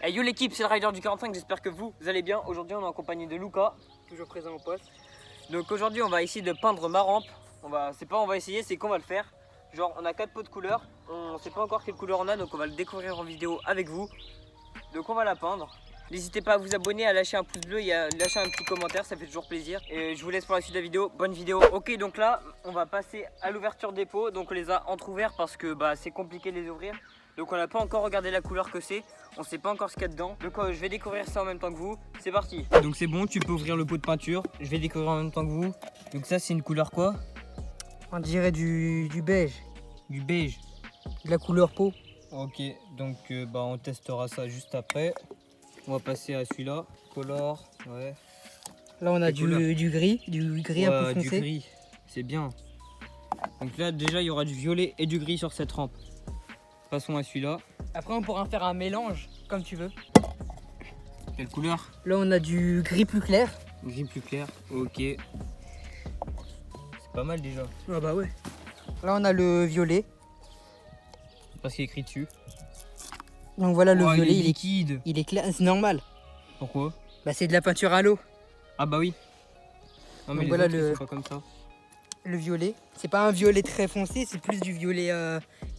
Hey yo l'équipe, c'est le Rider du 45, j'espère que vous allez bien. Aujourd'hui on est en compagnie de Luca, toujours présent au poste. Donc aujourd'hui on va essayer de peindre ma rampe. C'est pas on va essayer, c'est qu'on va le faire. Genre on a 4 pots de couleurs, on sait pas encore quelle couleur on a, donc on va le découvrir en vidéo avec vous. Donc on va la peindre. N'hésitez pas à vous abonner, à lâcher un pouce bleu et à lâcher un petit commentaire, ça fait toujours plaisir. Et je vous laisse pour la suite de la vidéo, bonne vidéo. Ok, donc là on va passer à l'ouverture des pots. Donc on les a entrouverts parce que c'est compliqué de les ouvrir. Donc on n'a pas encore regardé la couleur que c'est, on sait pas encore ce qu'il y a dedans. Donc je vais découvrir ça en même temps que vous, c'est parti. Donc c'est bon, tu peux ouvrir le pot de peinture, je vais découvrir en même temps que vous. Donc ça c'est une couleur quoi? On dirait du beige. Du beige. De la couleur peau. Ok, donc on testera ça juste après. On va passer à celui-là, color, ouais. Là on a du gris Ouais, un peu foncé. Du gris, c'est bien. Donc là déjà il y aura du violet et du gris sur cette rampe. Passons à celui-là. Après on pourra faire un mélange comme tu veux. Quelle couleur? Là on a du gris plus clair. Gris plus clair, ok. C'est pas mal déjà. Ah bah ouais. Là on a le violet. Parce qu'il est écrit dessus. Donc voilà le violet, il est liquide. Il est clair, c'est normal. Pourquoi? Bah c'est de la peinture à l'eau. Ah bah oui. Non mais donc les voilà autres, ils sont pas comme ça. Le violet. C'est pas un violet très foncé, c'est plus du violet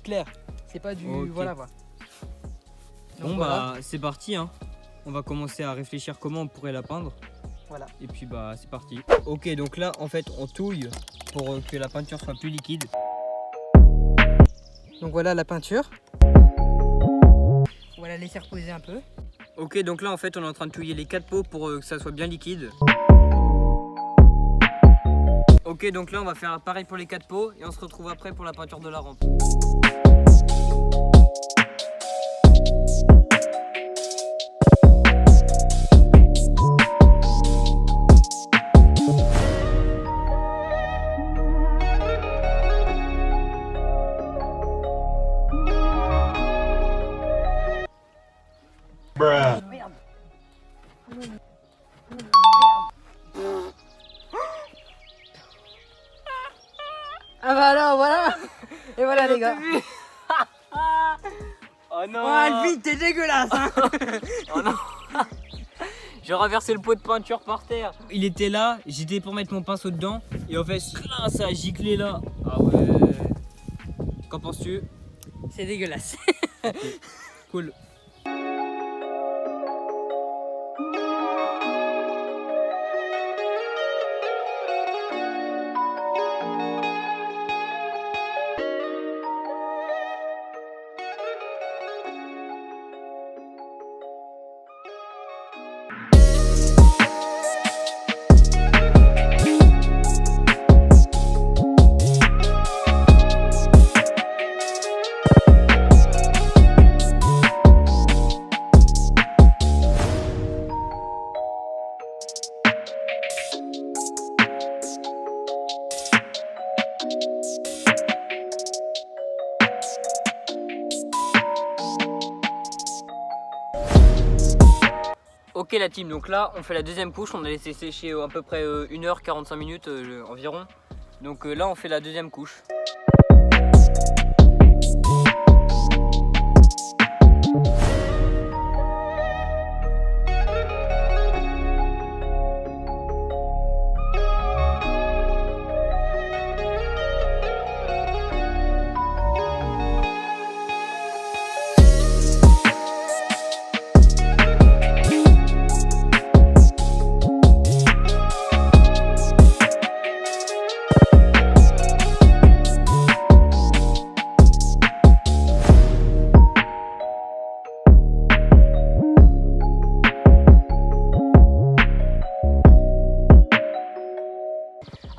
clair. C'est pas du... Okay. Voilà. Donc bon voilà. C'est parti hein. On va commencer à réfléchir comment on pourrait la peindre. Voilà. Et puis c'est parti. Ok, donc là en fait on touille pour que la peinture soit plus liquide. Donc voilà la peinture. On va la laisser reposer un peu. Ok, donc là en fait on est en train de touiller les 4 pots pour que ça soit bien liquide. Ok, donc là on va faire pareil pour les 4 pots et on se retrouve après pour la peinture de la rampe. Merde. Ah bah alors voilà. Et voilà les gars. Oh non. Oh Alvin, t'es dégueulasse hein. Oh non. J'ai renversé le pot de peinture par terre. Il était là, j'étais pour mettre mon pinceau dedans et en fait ça a giclé là. Ah ouais. Qu'en penses-tu? C'est dégueulasse. Okay. Cool. Ok la team, donc là on fait la deuxième couche, on a laissé sécher à peu près 1h45 minutes environ. Donc là on fait la deuxième couche.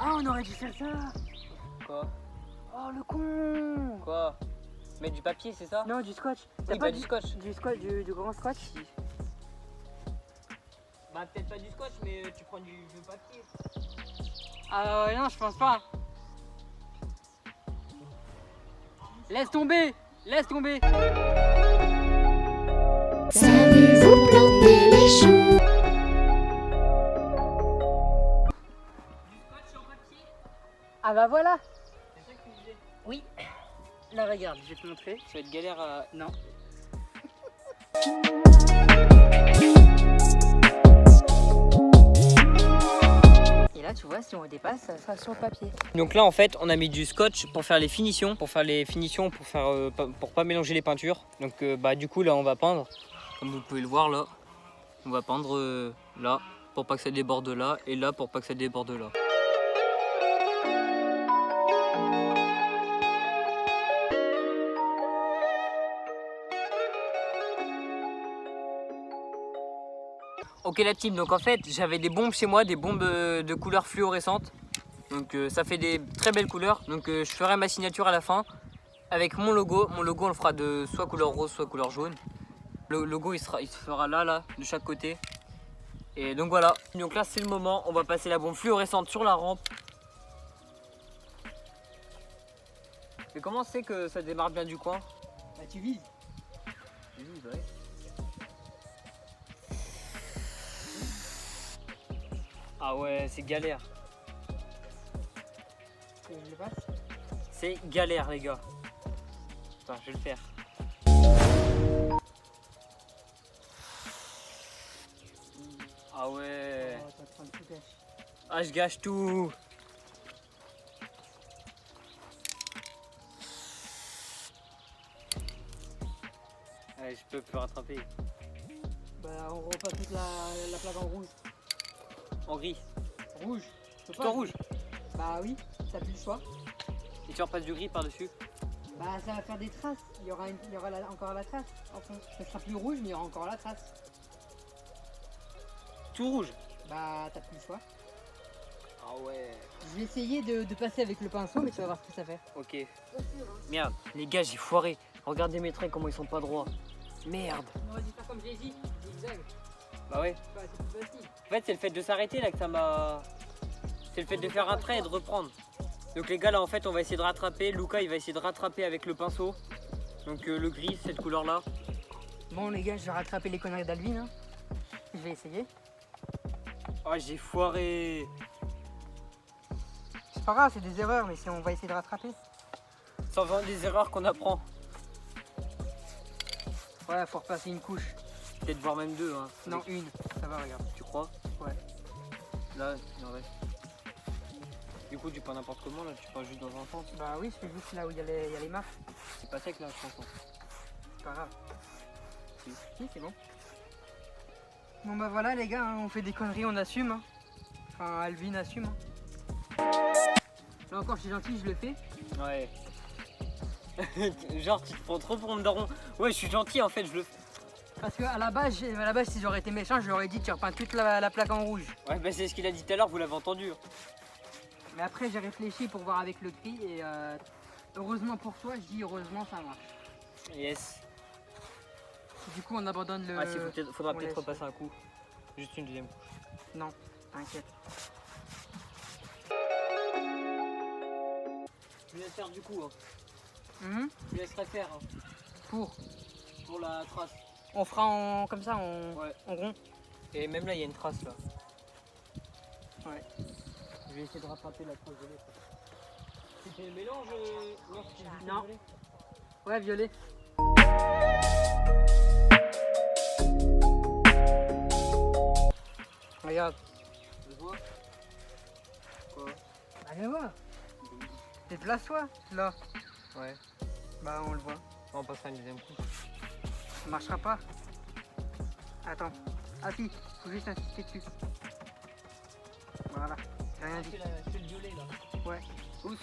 Ah on aurait dû faire ça. Quoi? Oh le con. Quoi? Mettre du papier c'est ça? Non du scotch. Oui, Pas du scotch. Du scotch, du grand scotch. Bah peut-être pas du scotch mais tu prends du papier. Ah non je pense pas. Laisse tomber. Laisse tomber. Savez-vous planter les choux? Ah bah voilà. C'est ça que tu disais. Oui. Là regarde, je vais te montrer. Ça va être galère à... Non. voit, si on dépasse, ça sera sur le papier. Donc là en fait on a mis du scotch pour faire les finitions, pour pas mélanger les peintures. Donc du coup là on va peindre, comme vous pouvez le voir là, on va peindre là pour pas que ça déborde là et là pour pas que ça déborde là. Ok la team, donc en fait j'avais des bombes chez moi, des bombes de couleurs fluorescentes. Donc ça fait des très belles couleurs. Donc je ferai ma signature à la fin avec mon logo. Mon logo on le fera de soit couleur rose soit couleur jaune. Le logo il se fera là de chaque côté. Et donc voilà. Donc là c'est le moment, on va passer la bombe fluorescente sur la rampe. Mais comment c'est que ça démarre bien du coin? Bah tu vises. Ouais. Ah ouais, c'est galère. Je le passe. C'est galère les gars. Attends, je vais le faire. Ah ouais. Oh, t'es en train de tout gâcher. Ah je gâche tout. Allez, je peux plus rattraper. Bah on repasse toute la plaque en rouge. En gris. Rouge. Tu peux Tout pas en rouge. Bah oui, t'as plus le choix. Et tu repasses du gris par-dessus. Bah ça va faire des traces. Il y aura encore la trace. Enfin, ça sera plus rouge mais il y aura encore la trace. Tout rouge. Bah t'as plus le choix. Ah ouais. Je vais essayer de passer avec le pinceau mais tu vas voir ce que ça fait. Ok. Merde, les gars j'ai foiré. Regardez mes traits comment ils sont pas droits. Merde. On va faire comme j'ai dit, zigzag. Bah ouais. Bah c'est plus facile. En fait c'est le fait de s'arrêter là que ça m'a... C'est le fait de faire un trait et de reprendre. Donc les gars là en fait on va essayer de rattraper. Luca il va essayer de rattraper avec le pinceau. Donc le gris, cette couleur là. Bon les gars, je vais rattraper les conneries d'Alvin. Hein. Je vais essayer. Oh j'ai foiré. C'est pas grave, c'est des erreurs, mais si on va essayer de rattraper. Sans vendre des erreurs qu'on apprend. Ouais, faut repasser une couche. Peut-être voir même deux hein. Non, une. Ça va, regarde. Tu crois? Ouais. Là, il en reste. Du coup tu peins n'importe comment là, tu peins juste dans un sens. Bah oui, c'est juste là où il y a les marques. C'est pas sec là je pense. C'est pas grave. Si. Si, c'est bon. Bon bah voilà les gars, hein, on fait des conneries, on assume. Hein. Enfin, Alvin assume. Hein. Là encore, je suis gentil, je le fais. Ouais. Genre tu te prends trop pour un daron. Ouais je suis gentil en fait, je le fais. Parce qu'à la base, si j'aurais été méchant, je lui aurais dit tu repeins toute la plaque en rouge. Ouais bah c'est ce qu'il a dit tout à l'heure, vous l'avez entendu. Mais après j'ai réfléchi pour voir avec le gris et heureusement pour toi, je dis heureusement ça marche. Yes. Du coup on abandonne le... Ah si, faudra on peut-être laisse. repasser un coup. Juste une deuxième couche. Non, t'inquiète. Je laisse faire du coup. Hein. Mhm. Je laisserai faire hein, Pour. pour la trace. On fera comme ça en Ouais. rond. Et même là il y a une trace là. Ouais. Je vais essayer de rattraper la trace de l'autre. C'était le mélange non, c'était du Non. violet. Ouais, violet. Regarde. Je vois. Quoi? Bah viens voir. Déplace-toi, là. Ouais. Bah on le voit. On passera une deuxième couche. Ça marchera pas. Attends. Ah si, faut juste insister dessus. Voilà. J'ai rien dit. C'est le violet là. Ouais. Oups.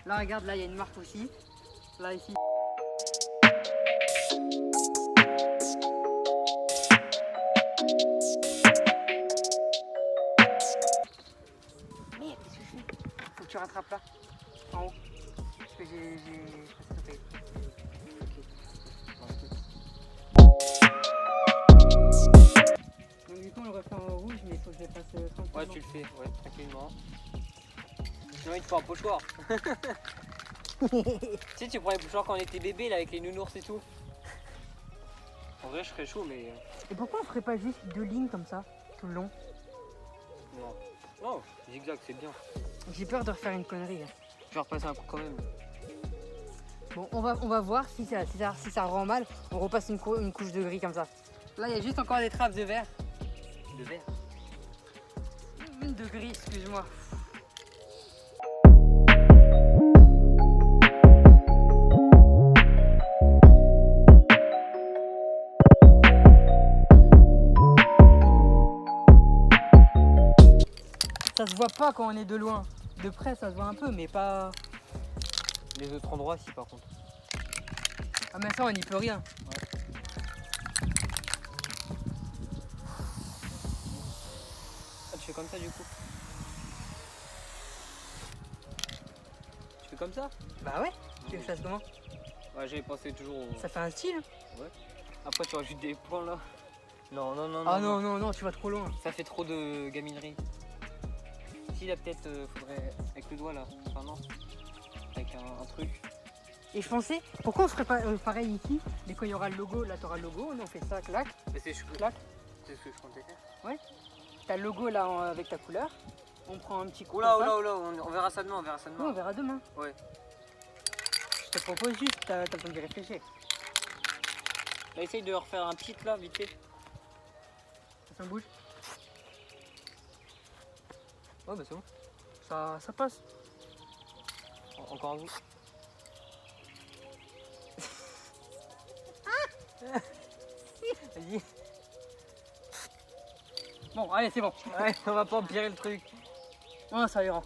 Là regarde, là il y a une marque aussi. Là ici. Merde, qu'est-ce que je fais? Faut que tu rattrapes là. En haut. Parce que j'ai sauté. Donc du coup on le refait en rouge, mais il faut que je le fasse tranquillement. Ouais tu le fais, ouais, tranquillement. Sinon il te faut un pochoir. Tu sais tu prends les pochoirs quand on était bébé là avec les nounours et tout. En vrai je serais chaud mais... Et pourquoi on ferait pas juste 2 lignes comme ça, tout le long? Non. Oh, zigzag c'est bien. J'ai peur de refaire une connerie. Hein. Je vais repasser un coup quand même. Bon, on va voir si ça rend mal. On repasse une couche de gris comme ça. Là, il y a juste encore des trappes de verre. De verre. De gris, excuse-moi. ça se voit pas quand on est de loin. De près, ça se voit un peu, mais pas. Les autres endroits, si par contre. Ah, mais ça, on n'y peut rien. Ah, tu fais comme ça du coup. Tu fais comme ça? Bah ouais, tu veux que je fasse comment? Ouais, j'avais pensé toujours au... Ça fait un style. Après, tu rajoutes des points là. Non, non, non, Ah non, tu vas trop loin. Ça fait trop de gaminerie. Si, là, peut-être, faudrait... Avec le doigt là. Enfin, non. Avec un truc. Et je pensais, pourquoi on ferait pas pareil ici? Dès qu'il y aura le logo, là t'auras le logo, nous on fait ça, clac, Mais c'est ce clac. que je comptais faire. T'as le logo là avec ta couleur. On prend un petit coup. Oula, comme ça. oula, oula, on verra ça demain, on verra ça Oui, demain. on verra demain. Ouais. Je te propose juste, t'as le temps d'y réfléchir. Bah, essaye de refaire un petit là, vite fait. Ça bouge. Ouais, bah c'est bon. Ça passe. Encore un bout. Vas-y. Bon, allez, c'est bon. Ouais, on va pas empirer le truc. Non, ça ira.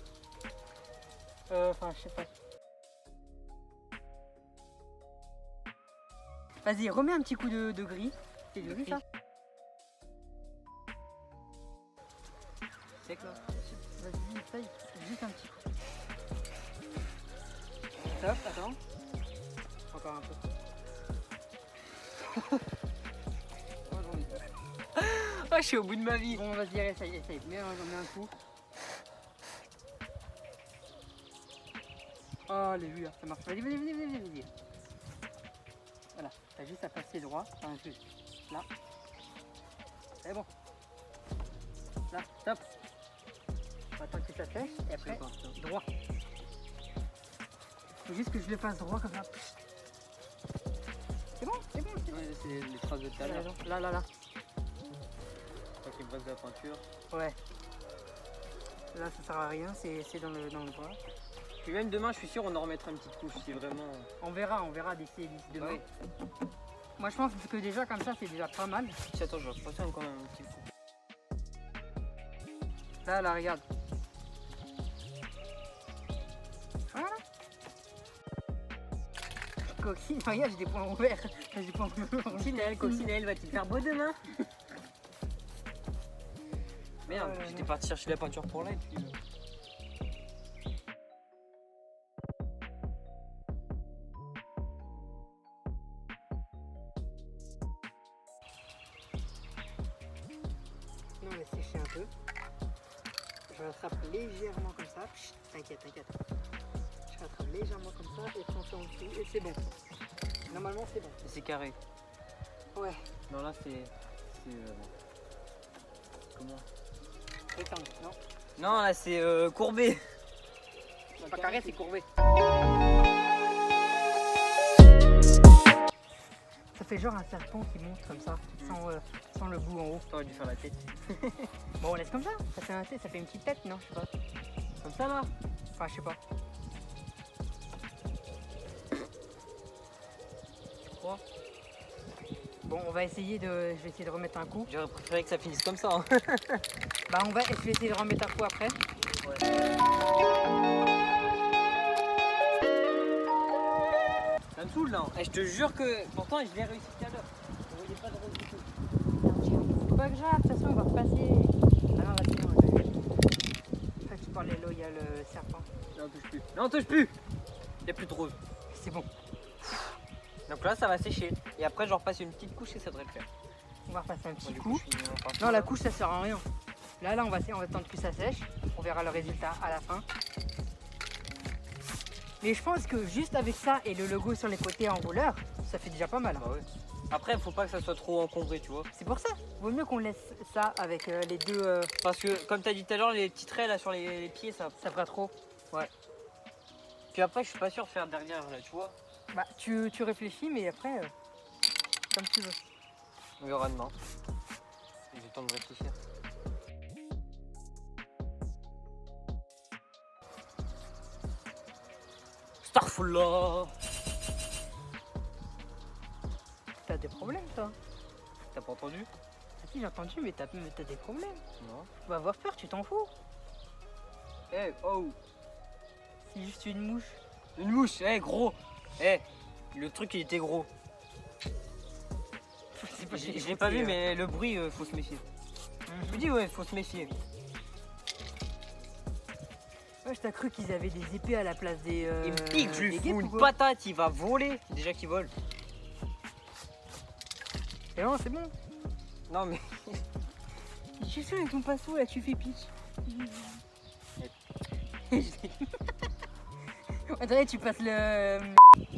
Enfin, je sais pas. Vas-y, remets un petit coup de gris. C'est du gris ça? C'est que là. Vas-y, essaye. Juste un petit coup. Stop, attends. Encore un peu. Oh, j'en ai peur. Ah, je suis au bout de ma vie. Bon, vas-y, essaye. Mets un coup. Oh, alléluia, ça marche. Vas-y. Voilà, t'as juste à passer droit. Enfin, juste là. C'est bon. Là, stop. On attend que ça sèche et après, droit. Faut juste que je le fasse droit comme ça. C'est bon. Ouais, c'est les traces de tout à l'heure. Là. Quand il me reste de la peinture. Ouais. Là, ça sert à rien, c'est dans le droit. Puis même demain, je suis sûr, on en remettra une petite couche si vraiment. On verra d'ici demain. Ouais. Moi, je pense que déjà comme ça, c'est déjà pas mal. Si, attends, je vais repasser quand même un petit coup. Là, regarde. Voilà. Coccinelle, regarde, j'ai des points ouverts. J'ai des points ouverts. Coccinelle, va-t-il faire beau demain? Merde, j'étais parti chercher la peinture pour là et puis. Non, mais sécher un peu. Je rattrape légèrement comme ça. Chut, t'inquiète. Je rattrape légèrement comme ça et on fait en dessous et c'est bon. Normalement, c'est bon. Et c'est carré. Ouais, Non, là, c'est. Comment? rectangle, non? Non, là, c'est courbé. C'est pas carré, c'est courbé. Ça fait genre un serpent qui monte comme ça, sans le bout en haut. T'aurais dû faire la tête. Bon, on laisse comme ça. Ça fait une petite tête, non? Je sais pas. Comme ça, là? Enfin, je sais pas. Tu crois? Bon, je vais essayer de remettre un coup. J'aurais préféré que ça finisse comme ça. Hein. Bah, je vais essayer de remettre un coup après. Ouais. Ça me saoule là. Et je te jure que pourtant je l'ai réussi tout à l'heure. Vous voyez pas de rose du tout. C'est pas grave, de toute façon, on va repasser. Ah non, vas-y, on va pas. Après, tu parlais là, il y a le serpent. Non, touche plus. Non, touche plus. Il n'y a plus de rose. C'est bon. Donc là, ça va sécher. Et après, je repasse une petite couche et ça devrait le faire. On va repasser un petit Bon, du coup. je finis mon peinture, Non, la là. couche, ça sert à rien. Là, on va attendre que ça sèche. On verra le résultat à la fin. Mais je pense que juste avec ça et le logo sur les côtés en rouleur, ça fait déjà pas mal. Bah ouais. Après, il faut pas que ça soit trop encombré, tu vois. C'est pour ça. Vaut mieux qu'on laisse ça avec les deux. Parce que, comme tu as dit tout à l'heure, les petits traits là sur les pieds, ça. Ça fera trop. Puis après, je suis pas sûr de faire derrière là, tu vois. Bah, tu réfléchis, mais après, comme tu veux. On verra demain. J'ai le temps de réfléchir. Starfullah. T'as des problèmes, toi. T'as pas entendu? Ah si, j'ai entendu, mais t'as des problèmes. Non. Tu vas avoir peur, tu t'en fous. Eh, oh. C'est juste une mouche. Une mouche, eh gros. Eh, le truc il était gros. Je l'ai pas vu, mais le bruit, faut se méfier. Je vous dis, ouais, faut se méfier. Ouais, t'as cru qu'ils avaient des épées à la place des. Il me pique, je lui des fous guêpes une ou quoi? patate, il va voler. Déjà qu'il vole. Et non, c'est bon. Non, mais. Je suis sûr avec ton pinceau là, tu fais pitch. Attendez, tu passes le.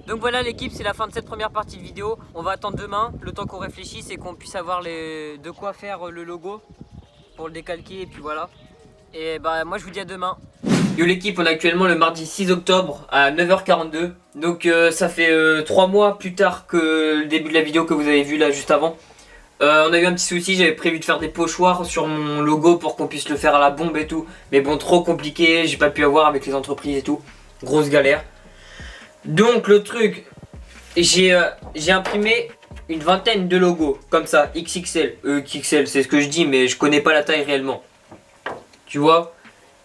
Donc voilà l'équipe, c'est la fin de cette première partie de vidéo. On va attendre demain, le temps qu'on réfléchisse et qu'on puisse avoir de quoi faire le logo pour le décalquer et puis voilà. Et bah moi je vous dis à demain. Yo l'équipe, on est actuellement le mardi 6 octobre à 9h42. Donc ça fait 3 mois plus tard que le début de la vidéo que vous avez vu là juste avant. On a eu un petit souci, j'avais prévu de faire des pochoirs sur mon logo pour qu'on puisse le faire à la bombe et tout. Mais bon, trop compliqué, j'ai pas pu avoir avec les entreprises et tout. Grosse galère. Donc le truc, j'ai imprimé une vingtaine de logos, comme ça, XXL. XXL, c'est ce que je dis, mais je connais pas la taille réellement. Tu vois?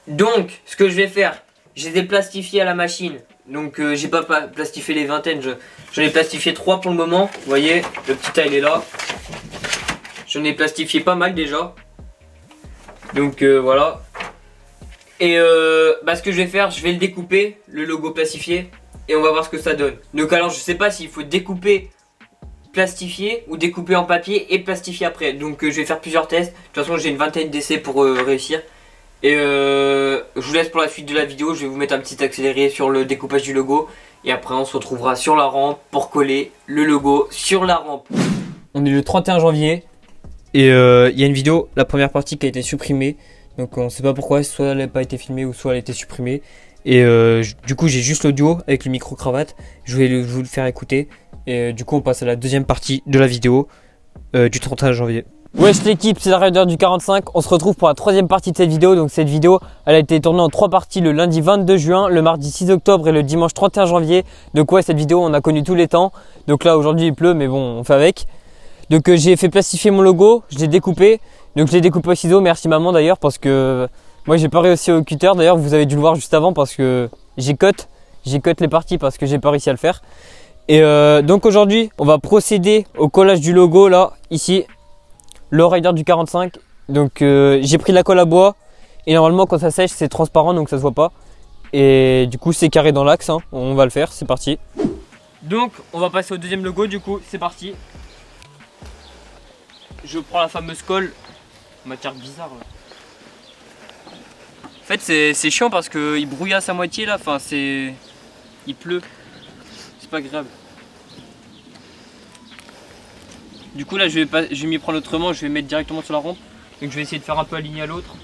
Donc, ce que je vais faire, je les ai plastifiés à la machine. Donc j'ai pas plastifié les vingtaines, j'en ai plastifié 3 pour le moment. Vous voyez, le petit taille est là. J'en ai plastifié pas mal déjà. Donc voilà. Et bah, ce que je vais faire, je vais le découper, le logo plastifié. Et on va voir ce que ça donne. Donc alors je sais pas s'il faut découper, plastifier ou découper en papier et plastifier après. Donc je vais faire plusieurs tests. De toute façon j'ai une vingtaine d'essais pour réussir. Et je vous laisse pour la suite de la vidéo. Je vais vous mettre un petit accéléré sur le découpage du logo. Et après on se retrouvera sur la rampe pour coller le logo sur la rampe. On est le 31 janvier. Et il y a une vidéo, la première partie qui a été supprimée. Donc on sait pas pourquoi, soit elle n'a pas été filmée ou soit elle a été supprimée. Et du coup j'ai juste l'audio avec le micro cravate. Je vais vous le faire écouter. Et du coup on passe à la deuxième partie de la vidéo du 31 janvier. Wesh l'équipe, c'est la Raider du 45. On se retrouve pour la troisième partie de cette vidéo. Donc cette vidéo elle a été tournée en 3 parties, le lundi 22 juin, le mardi 6 octobre et le dimanche 31 janvier. Donc ouais, cette vidéo on a connu tous les temps. Donc là aujourd'hui il pleut mais bon on fait avec. Donc j'ai fait plastifier mon logo, je l'ai découpé. Donc je l'ai découpé au ciseau, merci maman d'ailleurs parce que moi j'ai pas réussi au cutter. D'ailleurs vous avez dû le voir juste avant parce que j'ai cut les parties parce que j'ai pas réussi à le faire. Et donc aujourd'hui on va procéder au collage du logo là, ici, le Raider du 45. Donc j'ai pris la colle à bois et normalement quand ça sèche c'est transparent donc ça se voit pas. Et du coup c'est carré dans l'axe, hein. On va le faire, c'est parti. Donc on va passer au deuxième logo du coup, c'est parti. Je prends la fameuse colle, matière bizarre là. En fait c'est chiant parce qu'il brouillasse à moitié là, enfin c'est... Il pleut, c'est pas agréable. Du coup là je vais m'y prendre autrement, je vais mettre directement sur la rampe. Donc je vais essayer de faire un peu aligné à l'autre.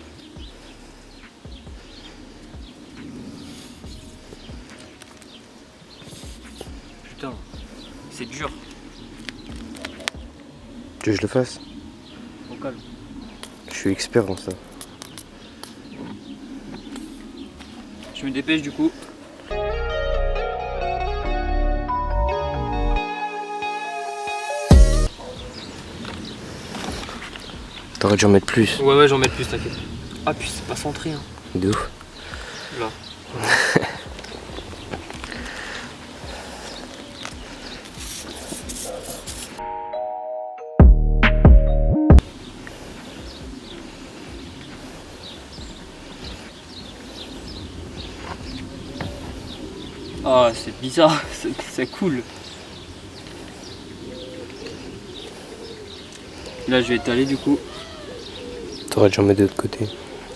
Putain, c'est dur. Tu veux que je le fasse? Au calme. Je suis expert dans ça. Je me dépêche du coup. T'aurais dû en mettre plus. Ouais j'en mets plus t'inquiète. Ah puis c'est pas centré hein. De ouf. Là. Ah c'est bizarre, ça coule. Là je vais étaler du coup. T'aurais dû en mettre de l'autre côté.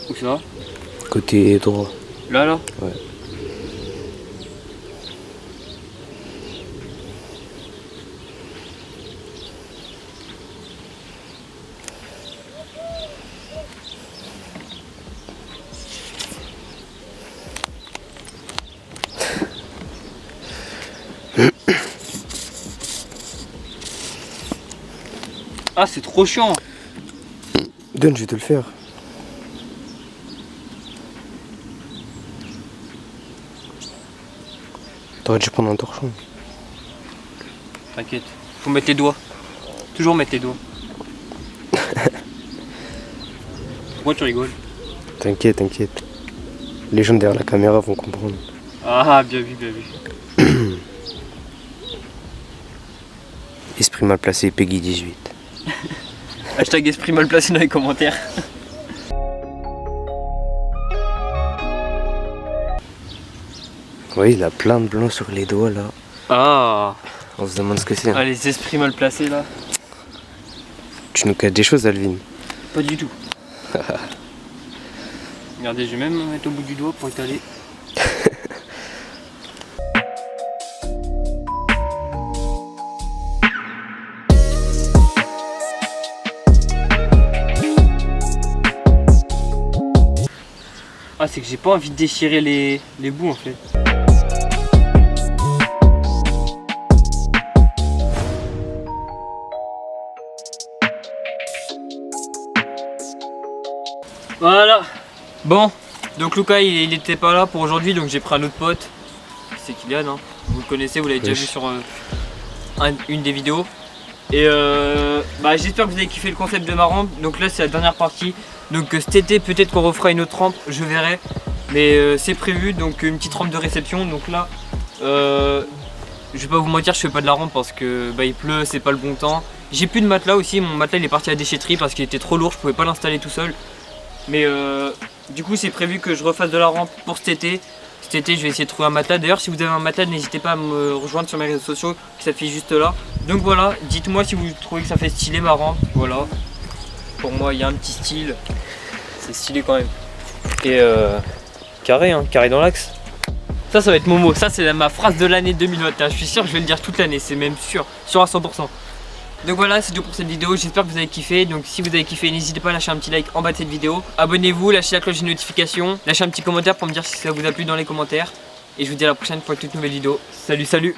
Où ça? Côté droit. Là Ouais. Ah c'est trop chiant. Donne, je vais te le faire. T'aurais dû prendre un torchon. T'inquiète, faut mettre les doigts. Toujours mettre les doigts. Pourquoi tu rigoles? T'inquiète, t'inquiète. Les gens derrière la caméra vont comprendre. Ah, bien vu, bien vu. Esprit mal placé, Peggy 18. Hashtag esprit mal placé dans les commentaires. Oui, il a plein de blanc sur les doigts là. Ah, On se demande ce que c'est. Hein. ah, les esprits mal placés là. Tu nous caches des choses, Alvin. Pas du tout. Regardez, je vais même me mettre au bout du doigt pour étaler. Ah, c'est que j'ai pas envie de déchirer les bouts en fait. Voilà. Bon, donc Lucas il était pas là pour aujourd'hui, donc j'ai pris un autre pote. C'est Kylian, hein. Vous le connaissez, vous l'avez déjà vu sur une des vidéos. Et bah, j'espère que vous avez kiffé le concept de ma rampe. Donc là c'est la dernière partie. Donc cet été peut-être qu'on refera une autre rampe, je verrai. Mais c'est prévu, donc une petite rampe de réception. Donc là, je vais pas vous mentir, je fais pas de la rampe parce que bah, il pleut, c'est pas le bon temps. J'ai plus de matelas aussi, mon matelas il est parti à la déchetterie parce qu'il était trop lourd, je pouvais pas l'installer tout seul. Mais du coup c'est prévu que je refasse de la rampe pour cet été. Cet été je vais essayer de trouver un matelas. D'ailleurs si vous avez un matelas n'hésitez pas à me rejoindre sur mes réseaux sociaux qui s'affiche juste là. Donc voilà, dites-moi si vous trouvez que ça fait stylé ma rampe. Voilà. Pour moi il y a un petit style. C'est stylé quand même. Et carré hein, carré dans l'axe. Ça va être mon mot, ça c'est ma phrase de l'année 2021. Je suis sûr que je vais le dire toute l'année, c'est même sûr à 100%. Donc voilà, c'est tout pour cette vidéo, j'espère que vous avez kiffé. Donc si vous avez kiffé, n'hésitez pas à lâcher un petit like en bas de cette vidéo. Abonnez-vous, lâchez la cloche de notification, lâchez un petit commentaire pour me dire si ça vous a plu dans les commentaires. Et je vous dis à la prochaine pour une toute nouvelle vidéo. Salut, salut!